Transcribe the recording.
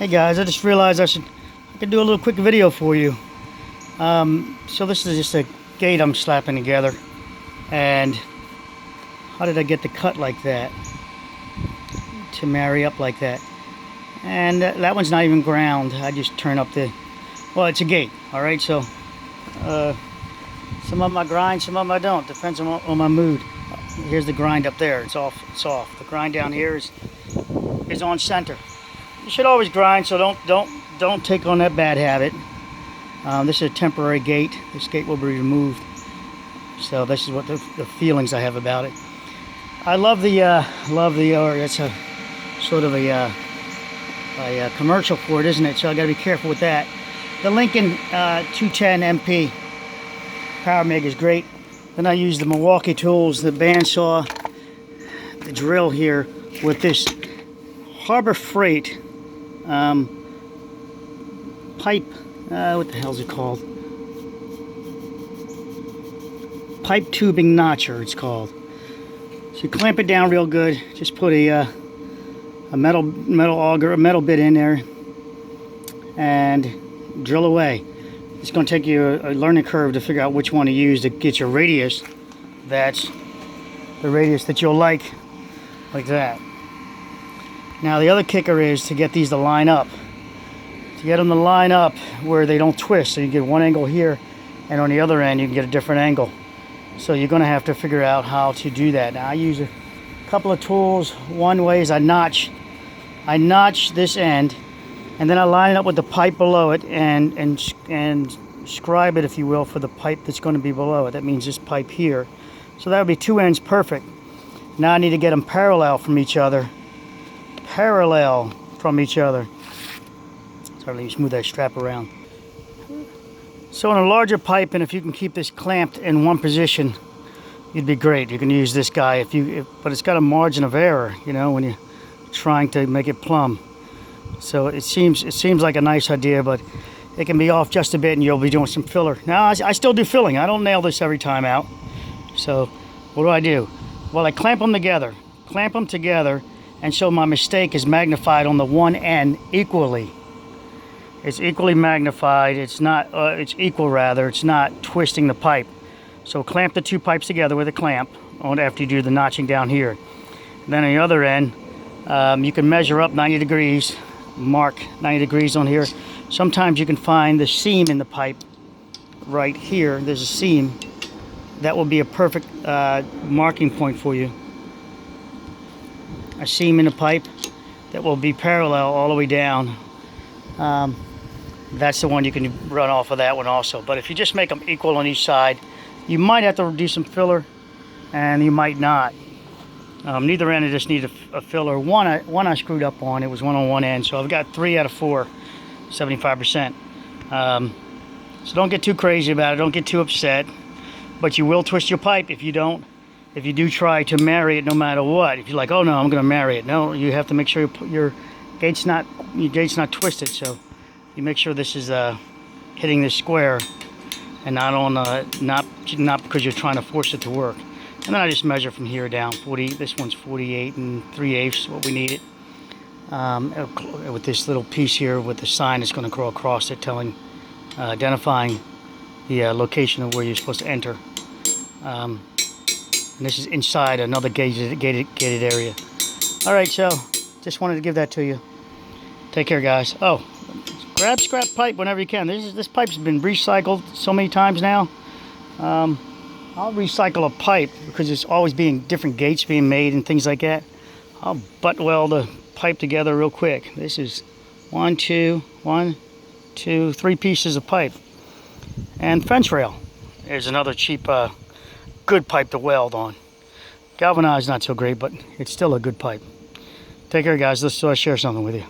Hey guys, I just realized I could do a little quick video for you. So this is just a gate I'm slapping together, and how did I get the cut like that to marry up like that? And that one's not even ground. I just turn up well, it's a gate, all right. So some of them I grind, some of them I don't. Depends on my mood. Here's the grind up there. It's off. It's off. The grind down here is on center. You should always grind, so don't take on that bad habit. This is a temporary gate. This gate will be removed. So this is what the feelings I have about it. I love the or it's a sort of a commercial for it, isn't it? So I got to be careful with that. The Lincoln 210 MP Power Meg is great. Then I use the Milwaukee tools, the bandsaw, the drill here with this Harbor Freight pipe. What the hell is it called? Pipe tubing notcher, it's called. So you clamp it down real good. Just put a metal auger, a metal bit in there, and drill away. It's going to take you a learning curve to figure out which one to use to get your radius. That's the radius that you'll like that. Now the other kicker is to get these to line up. To get them to line up where they don't twist. So you get one angle here, and on the other end you can get a different angle. So you're going to have to figure out how to do that. Now I use a couple of tools. One way is I notch this end, and then I line it up with the pipe below it and scribe it, if you will, for the pipe that's going to be below it. That means this pipe here. So that would be two ends perfect. Now I need to get them parallel from each other. Parallel from each other. Sorry, let me smooth that strap around. So in a larger pipe, and if you can keep this clamped in one position, you'd be great. You can use this guy but it's got a margin of error, you know, when you're trying to make it plumb. So it seems like a nice idea, but it can be off just a bit and you'll be doing some filler. Now I still do filling. I don't nail this every time out. So what do? Well, I clamp them together, and so my mistake is magnified on the one end equally. It's equally magnified. It's equal rather. It's not twisting the pipe. So clamp the two pipes together with a clamp after you do the notching down here. And then on the other end, you can measure up 90 degrees, mark 90 degrees on here. Sometimes you can find the seam in the pipe right here. There's a seam. That will be a perfect marking point for you. A seam in the pipe that will be parallel all the way down. That's the one you can run off of that one also. But if you just make them equal on each side, you might have to do some filler, and you might not. Neither end I just need a filler. One I screwed up on. It was one on one end, so I've got 3 out of 4, 75%. So don't get too crazy about it. Don't get too upset. But you will twist your pipe if you do try to marry it no matter what. If you're like, oh no, I'm going to marry it. No, you have to make sure your gate's not twisted. So you make sure this is hitting this square, and not because you're trying to force it to work. And then I just measure from here down. 40. This one's 48 3/8, what we need it. With this little piece here with the sign that's going to go across it, identifying the location of where you're supposed to enter. And this is inside another gated area. All right, so just wanted to give that to you. Take care, guys. Oh, grab scrap pipe whenever you can. This pipe's been recycled so many times now. I'll recycle a pipe because there's always different gates being made and things like that. I'll butt weld a pipe together real quick. This is 1, 2, 3 pieces of pipe. And fence rail is another cheap, good pipe to weld on. Galvanized, not so great, but it's still a good pipe. Take care, guys. Let's share something with you.